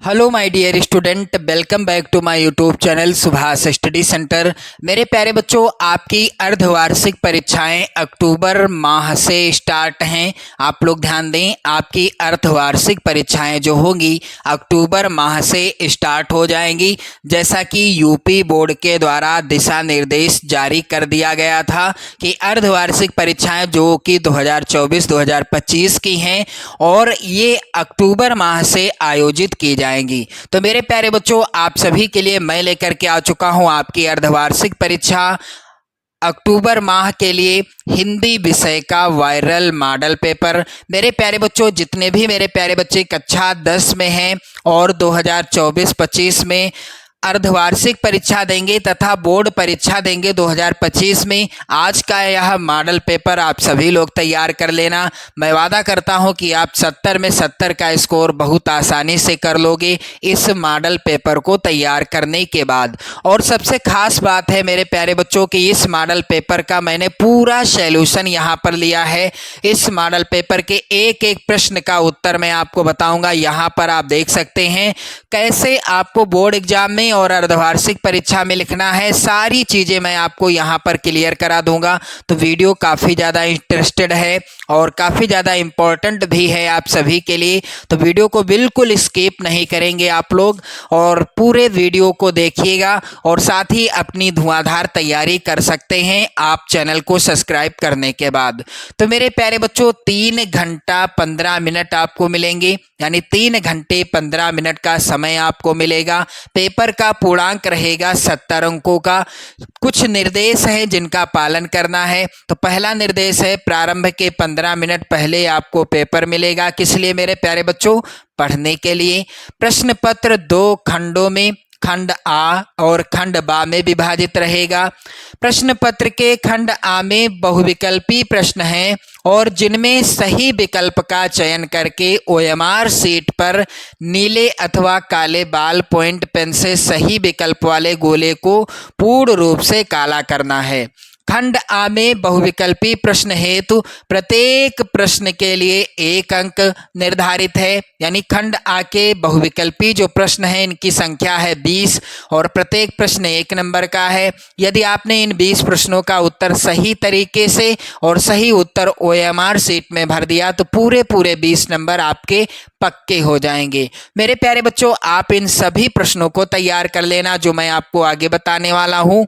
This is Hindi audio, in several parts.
Hello my dear student, welcome back to my YouTube channel Subhash study centre. मेरे प्यारे बच्चों, आपकी अर्धवार्षिक परीक्षाएं अक्टूबर माह से स्टार्ट हैं। आप लोग ध्यान दें, आपकी अर्धवार्षिक परीक्षाएं जो होंगी अक्टूबर माह से स्टार्ट हो जाएंगी, जैसा कि यूपी बोर्ड के द्वारा दिशा निर्देश जारी कर दिया गया था कि अर्धवार्षिक परीक्षाएं जो कि 2024-2025 की हैं और ये अक्टूबर माह से आयोजित की जाएंगी। तो मेरे प्यारे बच्चों, आप सभी के लिए मैं लेकर के आ चुका हूं आपकी अर्धवार्षिक परीक्षा अक्टूबर माह के लिए हिंदी विषय का वायरल मॉडल पेपर। मेरे प्यारे बच्चों, जितने भी मेरे प्यारे बच्चे कक्षा 10 में हैं और 2024-25 में अर्धवार्षिक परीक्षा देंगे तथा बोर्ड परीक्षा देंगे 2025 में, आज का यह मॉडल पेपर आप सभी लोग तैयार कर लेना। मैं वादा करता हूं कि आप 70 में 70 का स्कोर बहुत आसानी से कर लोगे इस मॉडल पेपर को तैयार करने के बाद। और सबसे खास बात है मेरे प्यारे बच्चों कि इस मॉडल पेपर का मैंने पूरा सॉल्यूशन यहां पर लिया है। इस मॉडल पेपर के एक एक प्रश्न का उत्तर मैं आपको बताऊंगा। यहां पर आप देख सकते हैं कैसे आपको बोर्ड एग्जाम में और अर्धवार्षिक परीक्षा में लिखना है, सारी चीजें मैं आपको यहां पर क्लियर करा दूंगा। तो वीडियो काफी ज्यादा इंटरेस्टेड है और काफी ज्यादा इंपॉर्टेंट भी है आप सभी के लिए। तो वीडियो को बिल्कुल स्किप नहीं करेंगे आप लोग और पूरे वीडियो को देखिएगा और साथ ही अपनी धुआंधार तैयारी कर सकते हैं आप चैनल को सब्सक्राइब करने के बाद। तो मेरे प्यारे बच्चों, 3 घंटा 15 मिनट आपको मिलेंगे, यानी 3 घंटे 15 मिनट का समय आपको मिलेगा। पेपर का पूर्णांक रहेगा 70 अंकों का। कुछ निर्देश हैं जिनका पालन करना है। तो पहला निर्देश है, प्रारंभ के 15 मिनट पहले आपको पेपर मिलेगा। किस लिए मेरे प्यारे बच्चों? पढ़ने के लिए। प्रश्न पत्र 2 खंडों में, खंड आ और खंड बा में विभाजित रहेगा। प्रश्न पत्र के खंड आ में बहुविकल्पी प्रश्न हैं और जिनमें सही विकल्प का चयन करके ओएमआर शीट पर नीले अथवा काले बाल पॉइंट पेन से सही विकल्प वाले गोले को पूर्ण रूप से काला करना है। खंड आ में बहुविकल्पी प्रश्न हेतु प्रत्येक प्रश्न के लिए 1 अंक निर्धारित है, यानी खंड आ के बहुविकल्पी जो प्रश्न है इनकी संख्या है 20 और प्रत्येक प्रश्न 1 नंबर का है। यदि आपने इन 20 प्रश्नों का उत्तर सही तरीके से और सही उत्तर ओएमआर शीट में भर दिया तो पूरे 20 नंबर आपके पक्के हो जाएंगे। मेरे प्यारे बच्चों, आप इन सभी प्रश्नों को तैयार कर लेना जो मैं आपको आगे बताने वाला हूं।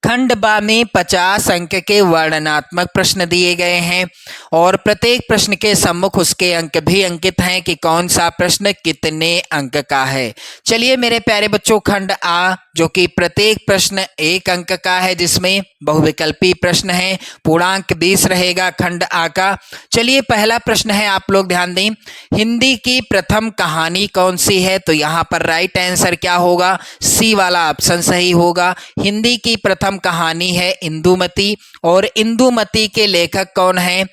खंड बा में 50 अंक के वर्णनात्मक प्रश्न दिए गए हैं और प्रत्येक प्रश्न के सम्मुख उसके अंक भी अंकित हैं कि कौन सा प्रश्न कितने अंक का है। चलिए मेरे प्यारे बच्चों, खंड आ जो कि प्रत्येक प्रश्न 1 अंक का है, जिसमें बहुविकल्पी प्रश्न है, पूर्णांक 20 रहेगा खंड आ का। चलिए पहला प्रश्न है, आप लोग ध्यान दें, हिंदी की प्रथम कहानी कौन सी है? तो यहाँ पर राइट आंसर क्या होगा? सी वाला ऑप्शन सही होगा। हिंदी की प्रथम कहानी है इंदुमती और इंदुमती के लेखक कौन है?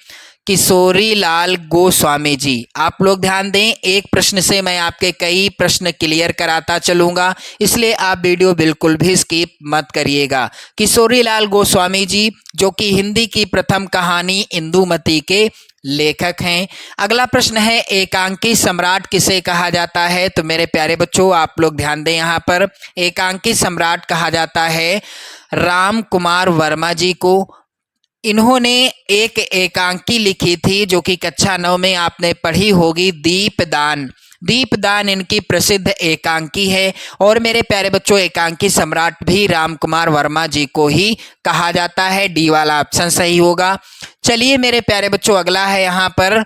किशोरी लाल गोस्वामी जी। आप लोग ध्यान दें, एक प्रश्न से मैं आपके कई प्रश्न क्लियर कराता चलूंगा, इसलिए आप वीडियो बिल्कुल भी स्किप मत करिएगा। किशोरी लाल गोस्वामी जी जो कि हिंदी की प्रथम कहानी इंदुमती के लेखक हैं। अगला प्रश्न है, एकांकी सम्राट किसे कहा जाता है? तो मेरे प्यारे बच्चों, आप लोग ध्यान दें, यहाँ पर एकांकी सम्राट कहा जाता है राम कुमार वर्मा जी को। इन्होंने एक एकांकी लिखी थी जो कि कक्षा 9 में आपने पढ़ी होगी, दीपदान। दीपदान इनकी प्रसिद्ध एकांकी है और मेरे प्यारे बच्चों, एकांकी सम्राट भी राम कुमार वर्मा जी को ही कहा जाता है। डी वाला ऑप्शन सही होगा। चलिए मेरे प्यारे बच्चों, अगला है यहाँ पर,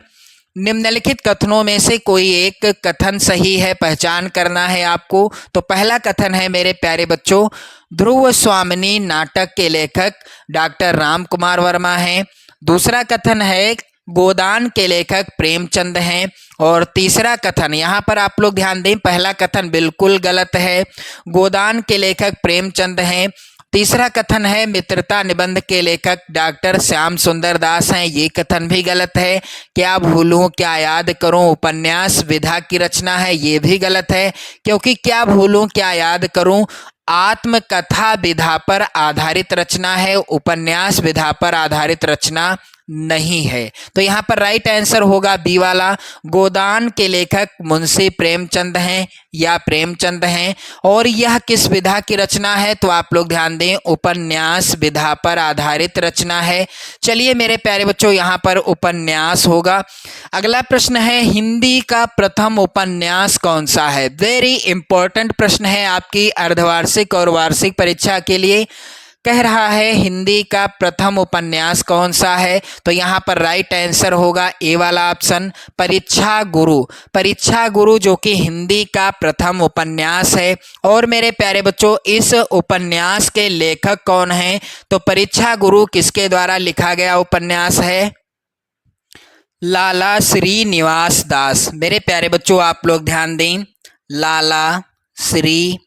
निम्नलिखित कथनों में से कोई एक कथन सही है, पहचान करना है आपको। तो पहला कथन है मेरे प्यारे बच्चों, ध्रुव स्वामिनी नाटक के लेखक डॉक्टर राम कुमार वर्मा हैं। दूसरा कथन है, गोदान के लेखक प्रेमचंद हैं। और तीसरा कथन, यहाँ पर आप लोग ध्यान दें, पहला कथन बिल्कुल गलत है, गोदान के लेखक प्रेमचंद हैं। तीसरा कथन है, मित्रता निबंध के लेखक डॉक्टर श्याम सुंदर दास हैं, ये कथन भी गलत है। क्या भूलूं क्या याद करूं उपन्यास विधा की रचना है, ये भी गलत है, क्योंकि क्या भूलूं क्या याद करूं आत्मकथा विधा पर आधारित रचना है, उपन्यास विधा पर आधारित रचना नहीं है। तो यहाँ पर राइट आंसर होगा बी वाला। गोदान के लेखक मुंशी प्रेमचंद हैं या प्रेमचंद हैं। और यह किस विधा की रचना है, तो आप लोग ध्यान दें, उपन्यास विधा पर आधारित रचना है। चलिए मेरे प्यारे बच्चों, यहाँ पर उपन्यास होगा। अगला प्रश्न है, हिंदी का प्रथम उपन्यास कौन सा है। वेरी इंपॉर्टेंट प्रश्न है आपकी अर्धवार्षिक और वार्षिक परीक्षा के लिए। कह रहा है हिंदी का प्रथम उपन्यास कौन सा है, तो यहाँ पर राइट आंसर होगा ए वाला ऑप्शन, परीक्षा गुरु। परीक्षा गुरु जो कि हिंदी का प्रथम उपन्यास है। और मेरे प्यारे बच्चों, इस उपन्यास के लेखक कौन हैं, तो परीक्षा गुरु किसके द्वारा लिखा गया उपन्यास है, लाला श्रीनिवास दास। मेरे प्यारे बच्चों आप लोग ध्यान दें, लाला श्री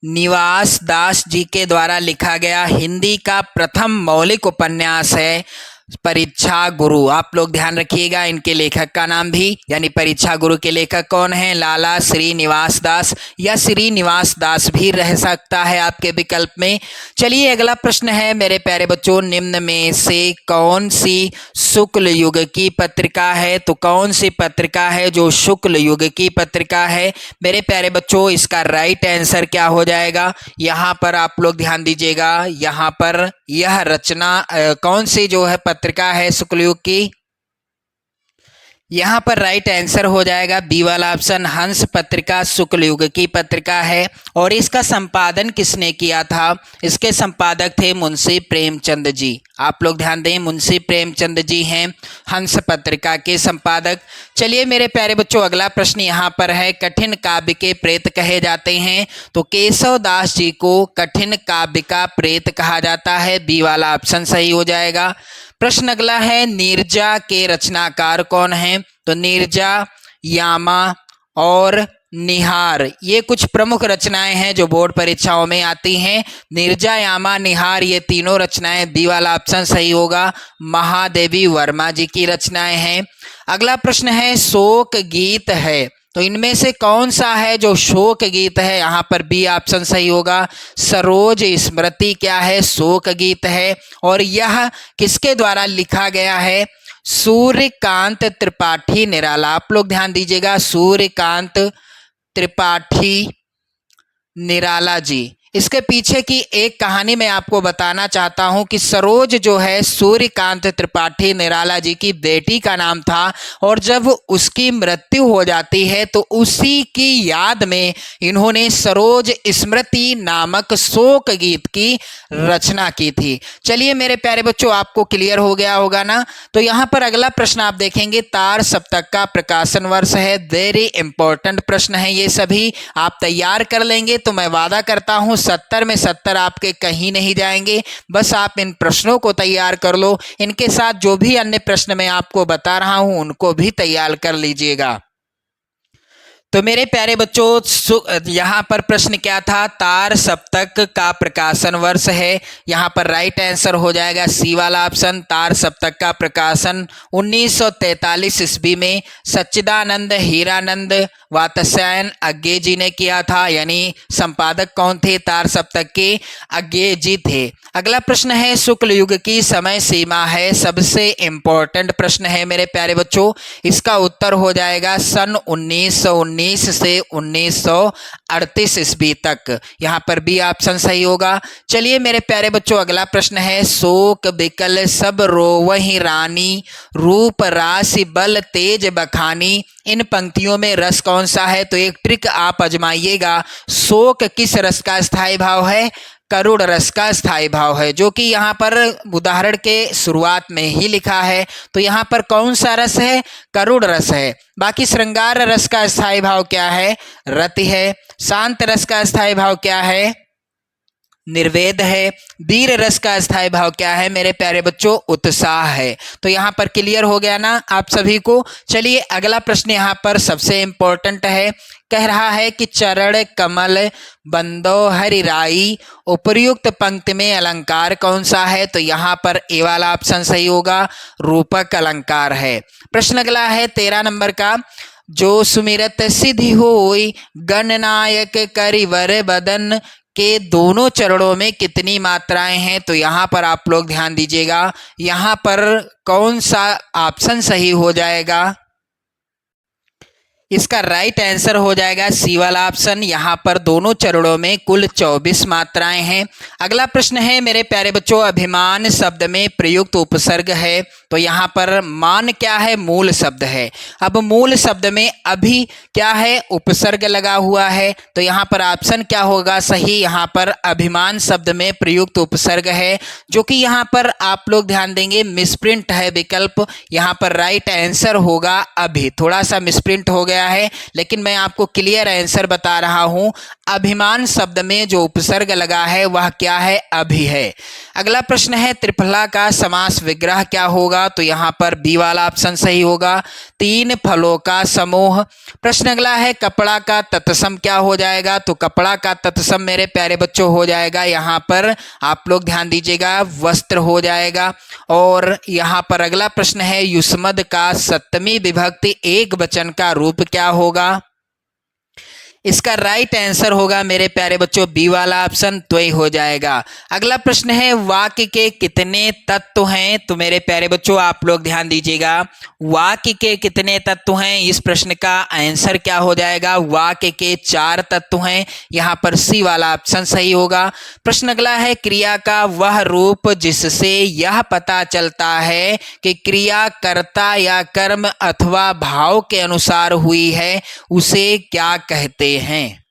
निवास दास जी के द्वारा लिखा गया हिंदी का प्रथम मौलिक उपन्यास है परीक्षा गुरु। आप लोग ध्यान रखिएगा इनके लेखक का नाम भी, यानी परीक्षा गुरु के लेखक कौन है, लाला श्रीनिवास दास, या श्रीनिवास दास भी रह सकता है आपके विकल्प में। चलिए अगला प्रश्न है मेरे प्यारे बच्चों, निम्न में से कौन सी शुक्ल युग की पत्रिका है, तो कौन सी पत्रिका है जो शुक्ल युग की पत्रिका है। मेरे प्यारे बच्चों, इसका राइट आंसर क्या हो जाएगा, यहाँ पर आप लोग ध्यान दीजिएगा, यहाँ पर यह रचना कौन सी जो है पत्रिका है शुक्ल युग की, यहाँ पर राइट आंसर हो जाएगा बी वाला ऑप्शन, हंस पत्रिका शुक्ल युग की पत्रिका है। और इसका संपादन किसने किया था, इसके संपादक थे मुंशी प्रेमचंद जी। आप लोग ध्यान दें, मुंशी प्रेमचंद जी हैं हंस पत्रिका के संपादक। चलिए मेरे प्यारे बच्चों, अगला प्रश्न यहाँ पर है, कठिन काव्य के प्रेत कहे जाते हैं, तो केशव दास जी को कठिन काव्य का प्रेत कहा जाता है, बी वाला ऑप्शन सही हो जाएगा। प्रश्न अगला है, नीरजा के रचनाकार कौन हैं, तो नीरजा, यामा और निहार, ये कुछ प्रमुख रचनाएं हैं जो बोर्ड परीक्षाओं में आती हैं। नीरजा, यामा, निहार, ये तीनों रचनाएं, बी वाला ऑप्शन सही होगा, महादेवी वर्मा जी की रचनाएं हैं। अगला प्रश्न है, शोक गीत है, तो इनमें से कौन सा है जो शोक गीत है, यहाँ पर बी ऑप्शन सही होगा, सरोज स्मृति क्या है, शोक गीत है। और यह किसके द्वारा लिखा गया है, सूर्यकांत त्रिपाठी निराला। आप लोग ध्यान दीजिएगा, सूर्यकांत त्रिपाठी निराला जी। इसके पीछे की एक कहानी मैं आपको बताना चाहता हूं कि सरोज जो है सूर्यकांत त्रिपाठी निराला जी की बेटी का नाम था, और जब उसकी मृत्यु हो जाती है तो उसी की याद में इन्होंने सरोज स्मृति नामक शोक गीत की रचना की थी। चलिए मेरे प्यारे बच्चों, आपको क्लियर हो गया होगा ना। तो यहाँ पर अगला प्रश्न आप देखेंगे, तार सप्तक का प्रकाशन वर्ष है। वेरी इंपॉर्टेंट प्रश्न है ये सभी, आप तैयार कर लेंगे तो मैं वादा करता हूँ 70 में 70 आपके कहीं नहीं जाएंगे। बस आप इन प्रश्नों को तैयार कर लो, इनके साथ जो भी अन्य प्रश्न मैं आपको बता रहा हूं उनको भी तैयार कर लीजिएगा। तो मेरे प्यारे बच्चों, यहाँ पर प्रश्न क्या था, तार सप्तक का प्रकाशन वर्ष है, यहाँ पर राइट आंसर हो जाएगा सी वाला ऑप्शन, तार सप्तक का प्रकाशन 1943 ईस्वी में सच्चिदानंद हीरानंद वात्स्यायन अज्ञे जी ने किया था, यानी संपादक कौन थे, तार सप्तक के अज्ञे जी थे। अगला प्रश्न है, शुक्ल युग की समय सीमा है, सबसे इंपॉर्टेंट प्रश्न है मेरे प्यारे बच्चों, इसका उत्तर हो जाएगा सन 1919 से 1938 ईस्वी तक, यहाँ पर भी ऑप्शन सही होगा। चलिए मेरे प्यारे बच्चों, अगला प्रश्न है, शोक बिकल सब रोवहि रानी, रूप राशि बल तेज बखानी, इन पंक्तियों में रस कौन सा है, तो एक ट्रिक आप आजमाइएगा, शोक किस रस का स्थायी भाव है, करुण रस का स्थायी भाव है, जो कि यहाँ पर उदाहरण के शुरुआत में ही लिखा है। तो यहाँ पर कौन सा रस है, करुण रस है। बाकी श्रृंगार रस का स्थायी भाव क्या है, रति है। शांत रस का स्थायी भाव क्या है, निर्वेद है। वीर रस का स्थायी भाव क्या है मेरे प्यारे बच्चों, उत्साह है। तो यहाँ पर क्लियर हो गया ना आप सभी को। चलिए अगला प्रश्न यहाँ पर सबसे इंपॉर्टेंट है, कह रहा है कि चरण कमल बंदो हरिराई, उपर्युक्त पंक्ति में अलंकार कौन सा है, तो यहाँ पर ए वाला ऑप्शन सही होगा, रूपक अलंकार है। प्रश्न अगला है 13 नंबर का, जो सुमिरत सिद्धि होई, गणनायक करिवर बदन, के दोनों चरणों में कितनी मात्राएं हैं? तो यहाँ पर आप लोग ध्यान दीजिएगा, यहाँ पर कौन सा ऑप्शन सही हो जाएगा? इसका राइट आंसर हो जाएगा सी वाला ऑप्शन। यहाँ पर दोनों चरणों में कुल 24 मात्राएं हैं। अगला प्रश्न है मेरे प्यारे बच्चों, अभिमान शब्द में प्रयुक्त उपसर्ग है, तो यहाँ पर मान क्या है? मूल शब्द है। अब मूल शब्द में अभी क्या है? उपसर्ग लगा हुआ है, तो यहाँ पर ऑप्शन क्या होगा सही? यहाँ पर अभिमान शब्द में प्रयुक्त उपसर्ग है, जो कि यहाँ पर आप लोग ध्यान देंगे मिसप्रिंट है विकल्प। यहाँ पर राइट आंसर होगा अभी। थोड़ा सा मिसप्रिंट हो गया है, लेकिन मैं आपको क्लियर आंसर बता रहा हूं। अभिमान शब्द में जो उपसर्ग लगा है वह क्या है? अभी है। अगला प्रश्न है त्रिफला का समास विग्रह क्या होगा? तो यहाँ पर बी वाला ऑप्शन सही होगा, तीन फलों का समूह। प्रश्न अगला है कपड़ा का तत्सम क्या हो जाएगा? तो कपड़ा का तत्सम मेरे प्यारे बच्चों हो जाएगा, यहाँ पर आप लोग ध्यान दीजिएगा, वस्त्र हो जाएगा। और यहाँ पर अगला प्रश्न है युष्मद का सप्तमी विभक्ति एक वचन का रूप क्या होगा? इसका राइट आंसर होगा मेरे प्यारे बच्चों बी वाला ऑप्शन, तो ही हो जाएगा। अगला प्रश्न है वाक्य के कितने तत्व हैं? तो मेरे प्यारे बच्चों आप लोग ध्यान दीजिएगा, वाक्य के कितने तत्व हैं? इस प्रश्न का आंसर क्या हो जाएगा? वाक्य के 4 तत्व हैं, यहाँ पर सी वाला ऑप्शन सही होगा। प्रश्न अगला है क्रिया का वह रूप जिससे यह पता चलता है कि क्रिया कर्ता या कर्म अथवा भाव के अनुसार हुई है, उसे क्या कहते हैं?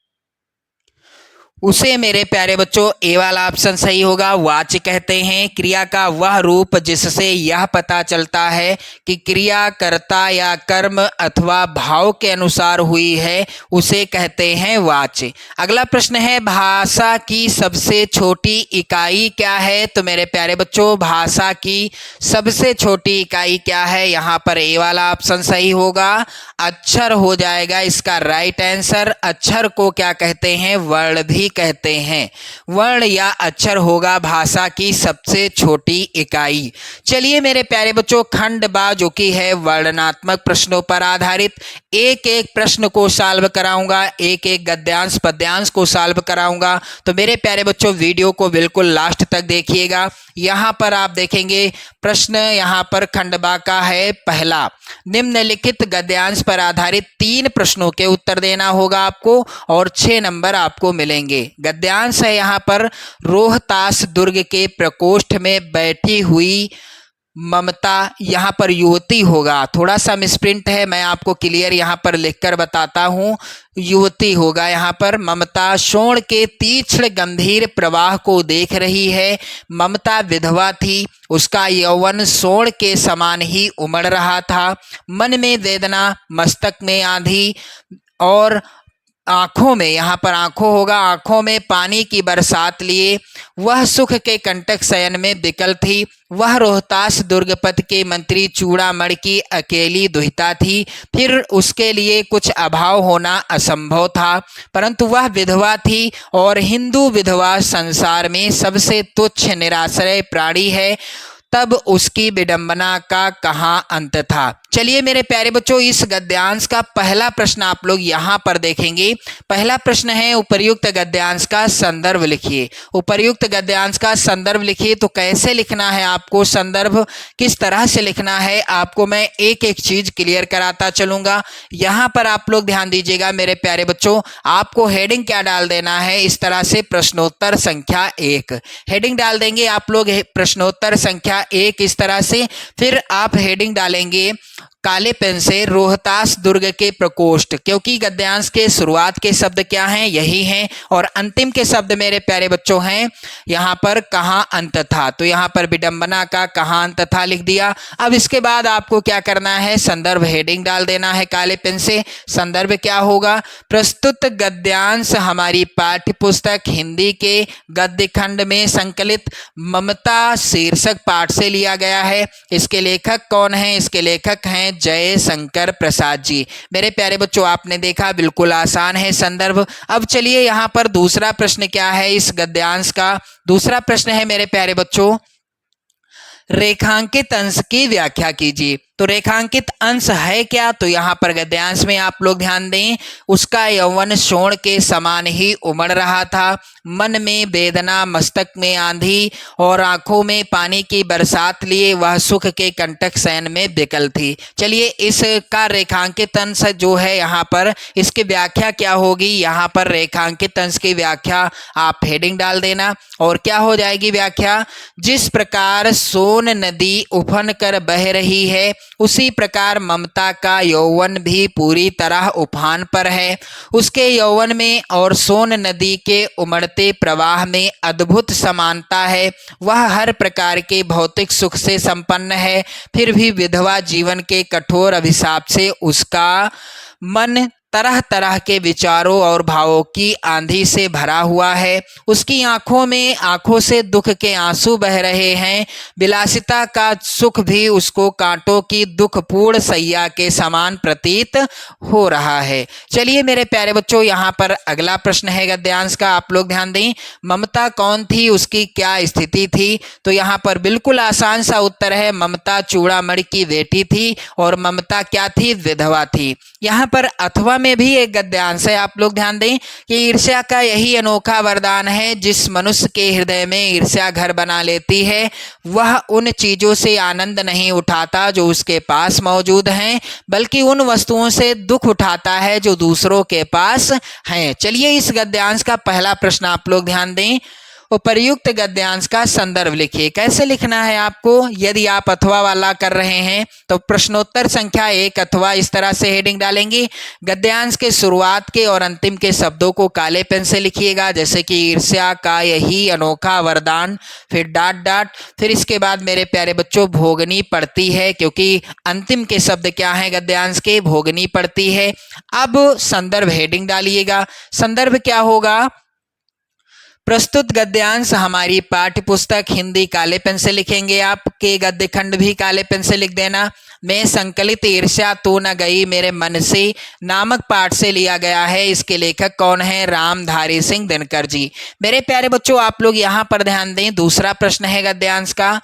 उसे मेरे प्यारे बच्चों ए वाला ऑप्शन सही होगा, वाच्य कहते हैं। क्रिया का वह रूप जिससे यह पता चलता है कि क्रिया कर्ता या कर्म अथवा भाव के अनुसार हुई है, उसे कहते हैं वाच्य। अगला प्रश्न है भाषा की सबसे छोटी इकाई क्या है? तो मेरे प्यारे बच्चों भाषा की सबसे छोटी इकाई क्या है? यहाँ पर ए वाला ऑप्शन सही होगा, अक्षर हो जाएगा इसका राइट आंसर। अक्षर को क्या कहते हैं? वर्ण भी कहते हैं। वर्ण या अक्षर होगा भाषा की सबसे छोटी इकाई। चलिए मेरे प्यारे बच्चों खंड बा जो कि है वर्णनात्मक प्रश्नों पर आधारित, एक एक प्रश्न को सॉल्व कराऊंगा, एक एक गद्यांश पद्यांश को सॉल्व कराऊंगा। तो मेरे प्यारे बच्चों वीडियो को बिल्कुल लास्ट तक देखिएगा। यहाँ पर आप देखेंगे प्रश्न यहाँ पर खंड बा का है पहला, निम्नलिखित गद्यांश पर आधारित 3 प्रश्नों के उत्तर देना होगा आपको और 6 नंबर आपको मिलेंगे। गद्यांश है यहाँ पर, रोहतास दुर्ग के प्रकोष्ठ में बैठी हुई ममता, यहाँ पर युवती होगा, थोड़ा सा मिसप्रिंट है, मैं आपको क्लियर यहाँ पर लिखकर बताता हूँ, युवती होगा यहाँ पर। ममता शोण के तीक्ष्ण गंभीर प्रवाह को देख रही है। ममता विधवा थी, उसका यौवन सोण के समान ही उमड़ रहा था। मन में वेदना, मस्तक में आंधी और आंखों में, यहाँ पर आंखों होगा, आंखों में पानी की बरसात लिए वह सुख के कंटक शयन में विकल थी। वह रोहतास दुर्गपथ के मंत्री चूड़ामणि की अकेली दुहिता थी। फिर उसके लिए कुछ अभाव होना असंभव था, परंतु वह विधवा थी और हिंदू विधवा संसार में सबसे तुच्छ निराश्रय प्राणी है। तब उसकी विडंबना का कहाँ अंत था? चलिए मेरे प्यारे बच्चों इस गद्यांश का पहला प्रश्न आप लोग यहाँ पर देखेंगे। पहला प्रश्न है उपर्युक्त गद्यांश का संदर्भ लिखिए। उपर्युक्त गद्यांश का संदर्भ लिखिए। तो कैसे लिखना है आपको, संदर्भ किस तरह से लिखना है आपको मैं एक एक चीज क्लियर कराता चलूंगा। यहाँ पर आप लोग ध्यान दीजिएगा मेरे प्यारे बच्चों, आपको हेडिंग क्या डाल देना है, इस तरह से प्रश्नोत्तर संख्या 1 हेडिंग डाल देंगे आप लोग, प्रश्नोत्तर संख्या 1 इस तरह से। फिर आप हेडिंग डालेंगे काले पेन से रोहतास दुर्ग के प्रकोष्ठ, क्योंकि गद्यांश के शुरुआत के शब्द क्या हैं, यही हैं, और अंतिम के शब्द मेरे प्यारे बच्चों हैं यहाँ पर कहाँ अंत था। तो यहाँ पर विडंबना का कहाँ अंत था लिख दिया। अब इसके बाद आपको क्या करना है, संदर्भ हेडिंग डाल देना है काले पेन से। संदर्भ क्या होगा, प्रस्तुत गद्यांश हमारी पाठ्य पुस्तक हिंदी के गद्य खंड में संकलित ममता शीर्षक पाठ से लिया गया है। इसके लेखक कौन है, इसके लेखक हैं जय शंकर प्रसाद जी। मेरे प्यारे बच्चों आपने देखा बिल्कुल आसान है संदर्भ। अब चलिए यहाँ पर दूसरा प्रश्न क्या है इस गद्यांश का। दूसरा प्रश्न है मेरे प्यारे बच्चों, रेखांकित अंश की व्याख्या कीजिए। तो रेखांकित अंश है क्या, तो यहाँ पर गद्यांश में आप लोग ध्यान दें, उसका यौवन शोण के समान ही उमड़ रहा था, मन में वेदना, मस्तक में आंधी और आंखों में पानी की बरसात लिए वह सुख के कंटक शयन में विकल थी। चलिए इसका रेखांकित अंश जो है यहाँ पर, इसकी व्याख्या क्या होगी, यहाँ पर रेखांकित अंश की व्याख्या आप हेडिंग डाल देना और क्या हो जाएगी व्याख्या, जिस प्रकार सोन नदी उफन कर बह रही है उसी प्रकार ममता का यौवन भी पूरी तरह उफान पर है। उसके यौवन में और सोन नदी के उमड़ते प्रवाह में अद्भुत समानता है। वह हर प्रकार के भौतिक सुख से संपन्न है, फिर भी विधवा जीवन के कठोर अभिशाप से उसका मन तरह तरह के विचारों और भावों की आंधी से भरा हुआ है। उसकी आंखों से दुख के आंसू बह रहे हैं। विलासिता का सुख भी उसको कांटों की दुखपूर्ण सैया के समान प्रतीत हो रहा है। चलिए मेरे प्यारे बच्चों, यहाँ पर अगला प्रश्न है गद्यांश का, आप लोग ध्यान दें। ममता कौन थी, उसकी क्या स्थिति थी, तो यहाँ पर बिल्कुल आसान सा उत्तर है, ममता चूड़ामणि की बेटी थी और ममता क्या थी, विधवा थी। यहाँ पर अथवा में भी एक गद्यांश है, आप लोग ध्यान दें कि ईर्ष्या का यही अनोखा वरदान है, जिस मनुष्य के हृदय में ईर्ष्या घर बना लेती है वह उन चीजों से आनंद नहीं उठाता जो उसके पास मौजूद हैं, बल्कि उन वस्तुओं से दुख उठाता है जो दूसरों के पास हैं। चलिए इस गद्यांश का पहला प्रश्न आप लोग ध्यान दें, उपर्युक्त गद्यांश का संदर्भ लिखिए। कैसे लिखना है आपको, यदि आप अथवा वाला कर रहे हैं तो प्रश्नोत्तर संख्या 1 अथवा इस तरह से हेडिंग डालेंगे। गद्यांश के शुरुआत के और अंतिम के शब्दों को काले पेन से लिखिएगा, जैसे कि ईर्ष्या का यही अनोखा वरदान, फिर डॉट डॉट, फिर इसके बाद मेरे प्यारे बच्चों भोगनी पड़ती है, क्योंकि अंतिम के शब्द क्या है गद्यांश के, भोगनी पड़ती है। अब संदर्भ हेडिंग डालिएगा। संदर्भ क्या होगा, प्रस्तुत गद्यांश हमारी पाठ्य पुस्तक हिंदी काले पेन से लिखेंगे, आपके गद्य खंड भी काले पेन से लिख देना। मैं संकलित ईर्ष्या तो न गई मेरे मन से नामक पाठ से लिया गया है। इसके लेखक कौन है, रामधारी सिंह दिनकर जी। मेरे प्यारे बच्चों आप लोग यहाँ पर ध्यान दें, दूसरा प्रश्न है गद्यांश का,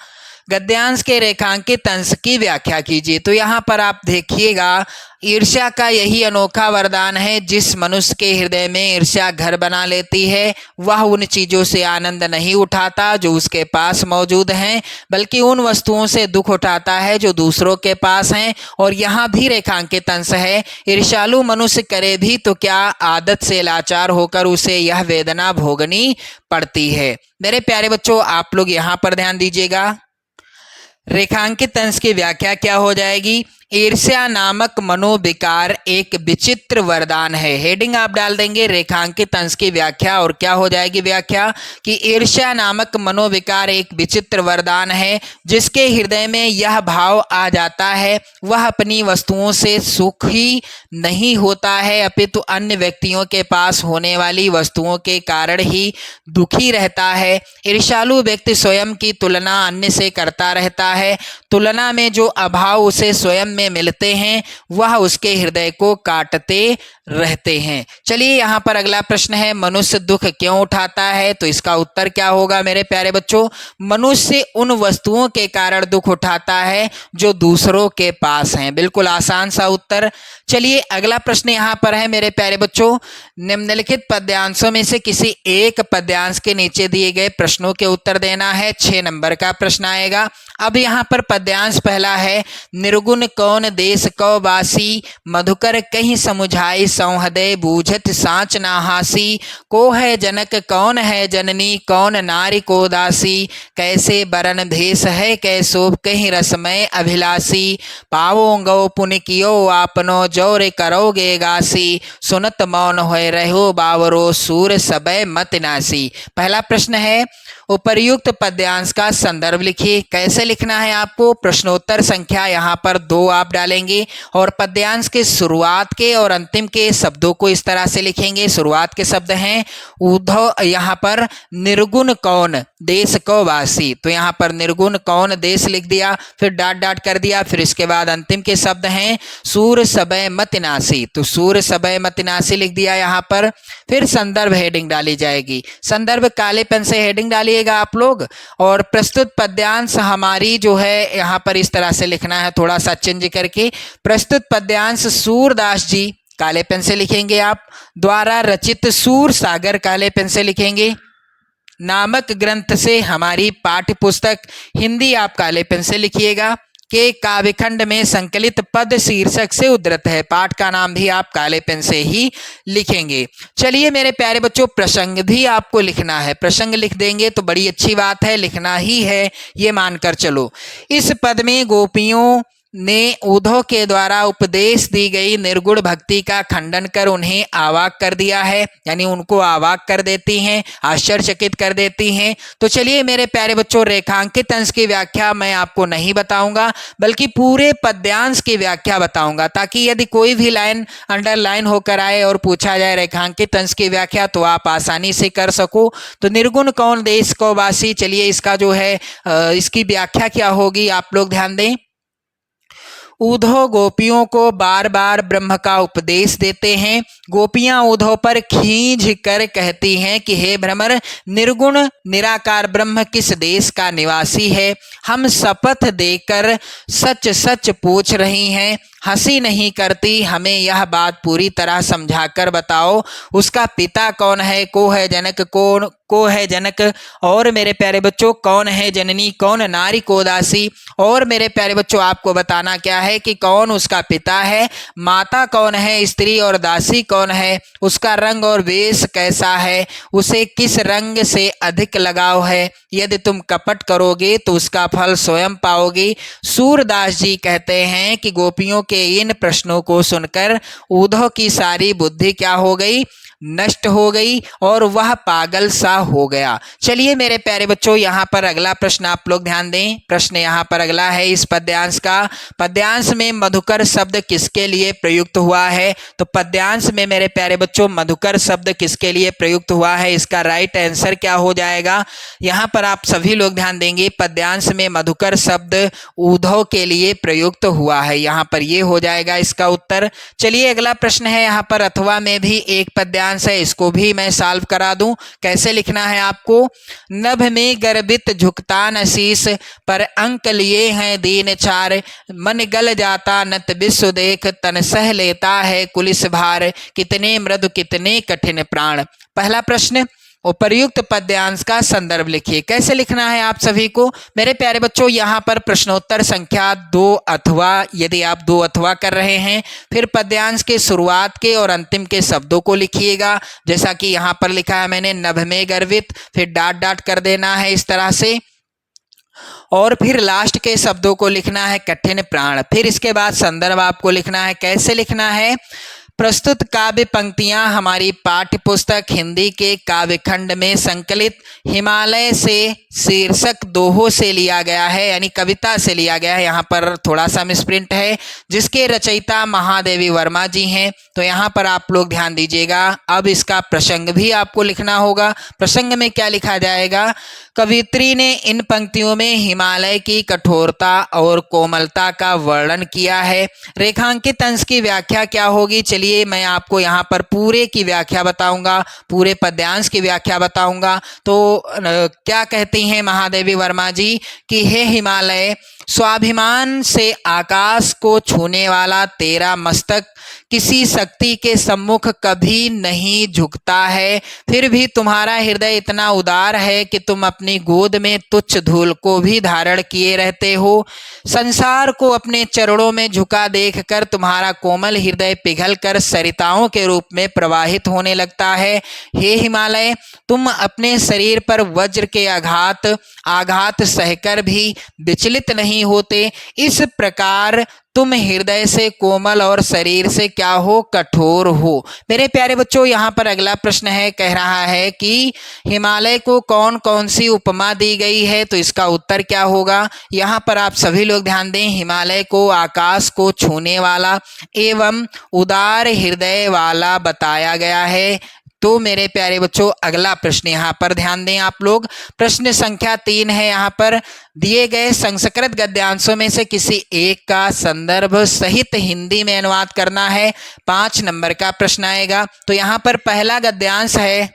गद्यांश के रेखांकित अंश की व्याख्या कीजिए। तो यहाँ पर आप देखिएगा, ईर्ष्या का यही अनोखा वरदान है, जिस मनुष्य के हृदय में ईर्ष्या घर बना लेती है वह उन चीजों से आनंद नहीं उठाता जो उसके पास मौजूद हैं, बल्कि उन वस्तुओं से दुख उठाता है जो दूसरों के पास हैं। और यहाँ भी रेखांकित अंश है, ईर्ष्यालु मनुष्य करे भी तो क्या, आदत से लाचार होकर उसे यह वेदना भोगनी पड़ती है। मेरे प्यारे बच्चों आप लोग यहाँ पर ध्यान दीजिएगा, रेखांकित अंश की व्याख्या क्या हो जाएगी, ईर्ष्या नामक मनोविकार एक विचित्र वरदान है। हेडिंग आप डाल देंगे रेखांकित अंश की व्याख्या, और क्या हो जाएगी व्याख्या कि ईर्ष्या नामक मनोविकार एक विचित्र वरदान है, जिसके हृदय में यह भाव आ जाता है वह अपनी वस्तुओं से सुखी नहीं होता है, अपितु अन्य व्यक्तियों के पास होने वाली वस्तुओं के कारण ही दुखी रहता है। ईर्ष्यालु व्यक्ति स्वयं की तुलना अन्य से करता रहता है। तुलना में जो अभाव उसे स्वयं में मिलते हैं वह उसके हृदय को काटते रहते हैं। चलिए यहाँ पर अगला प्रश्न है, मनुष्य दुख क्यों उठाता है, तो इसका उत्तर क्या होगा मेरे प्यारे बच्चों, मनुष्य उन वस्तुओं के कारण दुख उठाता है जो दूसरों के पास हैं। बिल्कुल आसान सा उत्तर। चलिए अगला प्रश्न यहाँ पर है मेरे प्यारे बच्चों, निम्नलिखित पद्यांशों में से किसी एक पद्यांश के नीचे दिए गए प्रश्नों के उत्तर देना है। 6 नंबर का प्रश्न आएगा। अब यहाँ पर पद्यांश पहला है, निर्गुण कौन देश कौ बासी, मधुकर कहीं समुझाई सौहदय बूझत साँच ना हासी, को है जनक कौन है जननी, कौन नारी को दासी, कैसे बरन भेष है कैसोभ कहीं रसमय अभिलाषी, पावो गौ पुन कियो आपनो जोर करोगे गासी, सुनत मौन होय रहो बावरो सूर सबय मत नासी। पहला प्रश्न है, उपर्युक्त पद्यांश का संदर्भ लिखिए। कैसे लिखना है आपको, प्रश्नोत्तर संख्या यहाँ पर 2 आप डालेंगे और पद्यांश के शुरुआत के और अंतिम के शब्दों को इस तरह से लिखेंगे। शुरुआत के शब्द हैं उद्धव, यहाँ पर निर्गुण कौन, देश को वासी। तो यहाँ पर निर्गुण कौन देश लिख दिया, फिर डॉट डॉट कर दिया, फिर इसके बाद अंतिम के शब्द हैं सूर सबय मत नासी। तो सूर सबय मत नासी लिख दिया यहाँ पर। फिर संदर्भ हेडिंग डाली जाएगी, संदर्भ काले पेन से हेडिंग डालिएगा आप लोग। और प्रस्तुत पद्यांश हमारी जो है यहाँ पर इस तरह से लिखना है, थोड़ा सा चेंज करके। प्रस्तुत पद्यांश सूरदास जी, काले पेन से लिखेंगे आप, द्वारा रचित सूर सागर, काले पेन से लिखेंगे, नामक ग्रंथ से हमारी पाठ्य पुस्तक, हिंदी आप काले पेन से लिखिएगा, के काव्यखंड में संकलित पद शीर्षक से उद्धृत है। पाठ का नाम भी आप काले पेन से ही लिखेंगे। चलिए मेरे प्यारे बच्चों, प्रसंग भी आपको लिखना है। प्रसंग लिख देंगे तो बड़ी अच्छी बात है, लिखना ही है ये मानकर चलो। इस पद में गोपियों ने उद्धव के द्वारा उपदेश दी गई निर्गुण भक्ति का खंडन कर उन्हें अवाक कर दिया है, यानी उनको अवाक कर देती हैं, आश्चर्यचकित कर देती हैं। तो चलिए मेरे प्यारे बच्चों, रेखांकित अंश की व्याख्या मैं आपको नहीं बताऊंगा, बल्कि पूरे पद्यांश की व्याख्या बताऊंगा, ताकि यदि कोई भी लाइन अंडरलाइन होकर आए और पूछा जाए रेखांकित अंश की व्याख्या तो आप आसानी से कर सको। तो निर्गुण कौन देश को वासी, चलिए इसका जो है इसकी व्याख्या क्या होगी आप लोग ध्यान दें। उद्धव गोपियों को बार बार ब्रह्म का उपदेश देते हैं। गोपियां उद्धव पर खींच कर कहती हैं कि हे भ्रमर, निर्गुण निराकार ब्रह्म किस देश का निवासी है? हम शपथ देकर सच सच पूछ रही हैं, हंसी नहीं करती, हमें यह बात पूरी तरह समझाकर बताओ। उसका पिता कौन है? को है जनक, कौन को है जनक? और मेरे प्यारे बच्चों, कौन है जननी, कौन नारी को दासी? और मेरे प्यारे बच्चों, आपको बताना क्या है कि कौन उसका पिता है, माता कौन है, स्त्री और दासी कौन है, उसका रंग और वेश कैसा है, उसे किस रंग से अधिक लगाव है। यदि तुम कपट करोगे तो उसका फल स्वयं पाओगे। सूरदास जी कहते हैं कि गोपियों के इन प्रश्नों को सुनकर उद्धव की सारी बुद्धि क्या हो गई? नष्ट हो गई और वह पागल सा हो गया। चलिए मेरे प्यारे बच्चों, यहाँ पर अगला प्रश्न आप लोग ध्यान दें। प्रश्न यहाँ पर अगला है इस पद्यांश का। पद्यांश में मधुकर शब्द किसके लिए प्रयुक्त हुआ है? तो पद्यांश में मेरे प्यारे बच्चों मधुकर शब्द किसके लिए प्रयुक्त हुआ है? इसका राइट आंसर क्या हो जाएगा? यहाँ पर आप सभी लोग ध्यान देंगे, पद्यांश में मधुकर शब्द उद्धव के लिए प्रयुक्त हुआ है। यहाँ पर ये हो जाएगा इसका उत्तर। चलिए अगला प्रश्न है यहाँ पर, अथवा में भी एक पद्यांश है, इसको भी मैं सॉल्व करा दूं। कैसे लिखना है आपको? नभ में गर्वित झुकता नशीस, पर अंक लिए हैं दीन चार, मन गल जाता नत विश्व देख, तन सह लेता है कुलिस भार, कितने मृदु कितने कठिन प्राण। पहला प्रश्न, उपर्युक्त पद्यांश का संदर्भ लिखिए। कैसे लिखना है आप सभी को? मेरे प्यारे बच्चों, यहाँ पर प्रश्नोत्तर संख्या 2 अथवा, यदि आप 2 अथवा कर रहे हैं, फिर पद्यांश के शुरुआत के और अंतिम के शब्दों को लिखिएगा। जैसा कि यहाँ पर लिखा है मैंने, नभ में गर्वित, फिर डॉट डॉट कर देना है इस तरह से, और फिर लास्ट के शब्दों को लिखना है कठिन प्राण। फिर इसके बाद संदर्भ आपको लिखना है। कैसे लिखना है? प्रस्तुत काव्य पंक्तियां हमारी पाठ्य पुस्तक हिंदी के काव्यखंड में संकलित हिमालय से शीर्षक दोहों से लिया गया है, यानी कविता से लिया गया है। यहाँ पर थोड़ा सा मिसप्रिंट है, जिसके रचयिता महादेवी वर्मा जी हैं। तो यहाँ पर आप लोग ध्यान दीजिएगा। अब इसका प्रसंग भी आपको लिखना होगा। प्रसंग में क्या लिखा जाएगा? कवित्री ने इन पंक्तियों में हिमालय की कठोरता और कोमलता का वर्णन किया है। रेखांकित अंश की व्याख्या क्या होगी? चलिए मैं आपको यहाँ पर पूरे की व्याख्या बताऊंगा, पूरे पद्यांश की व्याख्या बताऊंगा। तो क्या कहती हैं महादेवी वर्मा जी कि हे हिमालय, स्वाभिमान से आकाश को छूने वाला तेरा मस्तक किसी शक्ति के सम्मुख कभी नहीं झुकता है, फिर भी तुम्हारा हृदय इतना उदार है कि तुम अपनी गोद में तुच्छ धूल को भी धारण किए रहते हो। संसार को अपने चरणों में झुका देखकर तुम्हारा कोमल हृदय पिघलकर सरिताओं के रूप में प्रवाहित होने लगता है। हे हिमालय, तुम अपने शरीर पर वज्र के आघात सहकर भी विचलित नहीं होते। इस प्रकार तुम हृदय से कोमल और शरीर से क्या हो? कठोर हो। मेरे प्यारे बच्चों, यहाँ पर अगला प्रश्न है, कह रहा है कि हिमालय को कौन कौन सी उपमा दी गई है? तो इसका उत्तर क्या होगा? यहाँ पर आप सभी लोग ध्यान दें। हिमालय को आकाश को छूने वाला एवं उदार हृदय वाला बताया गया है। तो मेरे प्यारे बच्चों अगला प्रश्न यहाँ पर ध्यान दें आप लोग। प्रश्न संख्या 3 है यहाँ पर, दिए गए संस्कृत गद्यांशों में से किसी एक का संदर्भ सहित हिंदी में अनुवाद करना है। 5 नंबर का प्रश्न आएगा। तो यहाँ पर पहला गद्यांश है,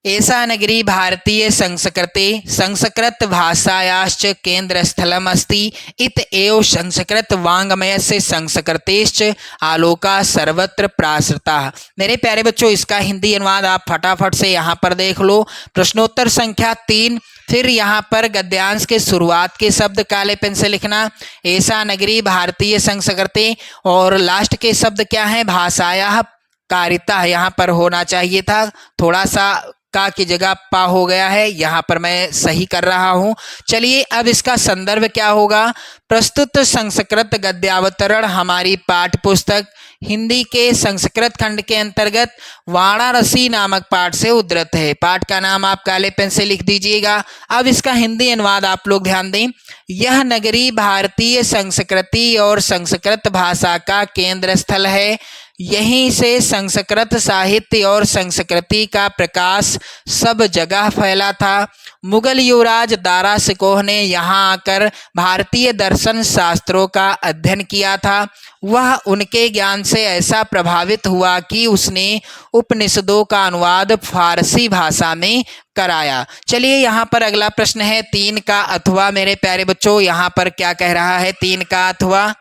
एषा नगरी भारतीय संस्कृते संस्कृत भाषायाश्च केंद्रस्थलम् अस्ति इत एव संस्कृत वाङ्मयस्य संस्कृतेश्च आलोका सर्वत्र प्रासृता। मेरे प्यारे बच्चों इसका हिंदी अनुवाद आप फटाफट से यहाँ पर देख लो। प्रश्नोत्तर संख्या 3, फिर यहाँ पर गद्यांश के शुरुआत के शब्द काले पेन से लिखना, एषा नगरी भारतीय संस्कृते, और लास्ट के शब्द क्या है, भाषाया कारिता यहाँ पर होना चाहिए था, थोड़ा सा का की जगह पा हो गया है, यहाँ पर मैं सही कर रहा हूँ। चलिए अब इसका संदर्भ क्या होगा। प्रस्तुत संस्कृत गद्यावतरण हमारी पाठ्य पुस्तक हिंदी के संस्कृत खंड के अंतर्गत वाराणसी नामक पाठ से उद्धृत है। पाठ का नाम आप काले पेन से लिख दीजिएगा। अब इसका हिंदी अनुवाद आप लोग ध्यान दें। यह नगरी भारतीय संस्कृति और संस्कृत भाषा का केंद्र स्थल है। यहीं से संस्कृत साहित्य और संस्कृति का प्रकाश सब जगह फैला था। मुगल युवराज दारा सिकोह ने यहाँ आकर भारतीय दर्शन शास्त्रों का अध्ययन किया था। वह उनके ज्ञान से ऐसा प्रभावित हुआ कि उसने उपनिषदों का अनुवाद फारसी भाषा में कराया। चलिए यहाँ पर अगला प्रश्न है 3 का अथवा। मेरे प्यारे बच्चों यहाँ पर क्या कह रहा है 3 का अथवा,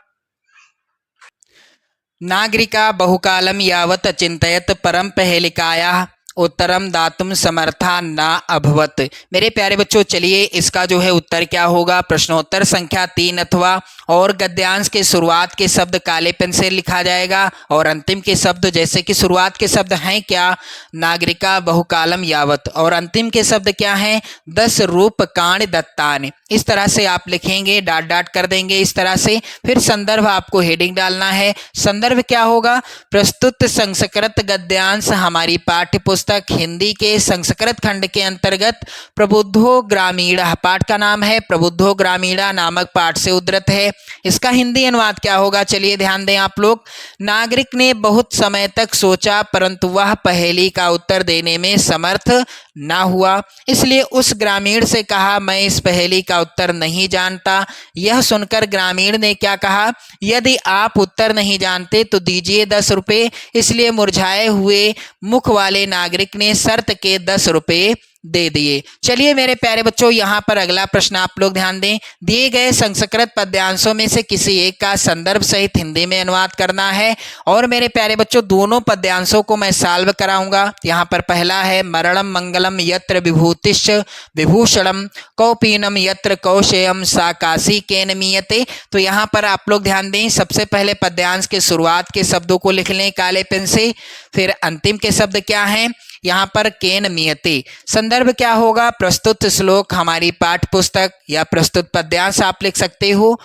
नागरिका बहुकालं यावत् चिंतयत परम पहेलिकायाः उत्तरम दातुम समर्था ना अभवत। मेरे प्यारे बच्चों चलिए इसका जो है उत्तर क्या होगा। प्रश्नोत्तर संख्या 3 अथवा, और गद्यांश के शुरुआत के शब्द काले पेन से लिखा जाएगा और अंतिम के शब्द, जैसे कि शुरुआत के शब्द हैं क्या, नागरिका बहुकालम यावत, और अंतिम के शब्द क्या हैं, 10 रूप कांड दत्तान। इस तरह से आप लिखेंगे, डॉट डॉट कर देंगे इस तरह से। फिर संदर्भ आपको हेडिंग डालना है। संदर्भ क्या होगा, प्रस्तुत संस्कृत गद्यांश हमारी पाठ्य पुस्तक हिंदी के संस्कृत खंड के अंतर्गत प्रबुद्धो ग्रामीणा, पाठ का नाम है प्रबुद्धो ग्रामीणा नामक पाठ से उद्धृत है। इसका हिंदी अनुवाद क्या होगा, चलिए ध्यान दें आप लोग। नागरिक ने बहुत समय तक सोचा परंतु वह पहेली का उत्तर देने में समर्थ ना हुआ, इसलिए उस ग्रामीण से कहा मैं इस पहेली का उत्तर नहीं जानता। यह सुनकर ग्रामीण ने क्या कहा, यदि आप उत्तर नहीं जानते तो दीजिए 10 रुपए। इसलिए मुरझाए हुए मुख वाले नागरिक ने शर्त के 10 रुपए दे दिए। चलिए मेरे प्यारे बच्चों यहाँ पर अगला प्रश्न आप लोग ध्यान दें। दिए गए संस्कृत पद्यांशों में से किसी एक का संदर्भ सहित हिंदी में अनुवाद करना है, और मेरे प्यारे बच्चों दोनों पद्यांशों को मैं सॉल्व कराऊंगा। यहाँ पर पहला है मरणम मंगलम यत्र विभूतिश्च विभूषणम कौपीनम यत्र कौशेयम सा काशी केन मीयते। तो यहाँ पर आप लोग ध्यान दें, सबसे पहले पद्यांश के शुरुआत के शब्दों को लिख लें काले पेन से, फिर अंतिम के शब्द क्या हैं, यहाँ पर केन मियते। संदर्भ क्या होगा, प्रस्तुत श्लोक हमारी पाठ्य पुस्तक या प्रस्तुत पद्यांश आप लिख सकते हो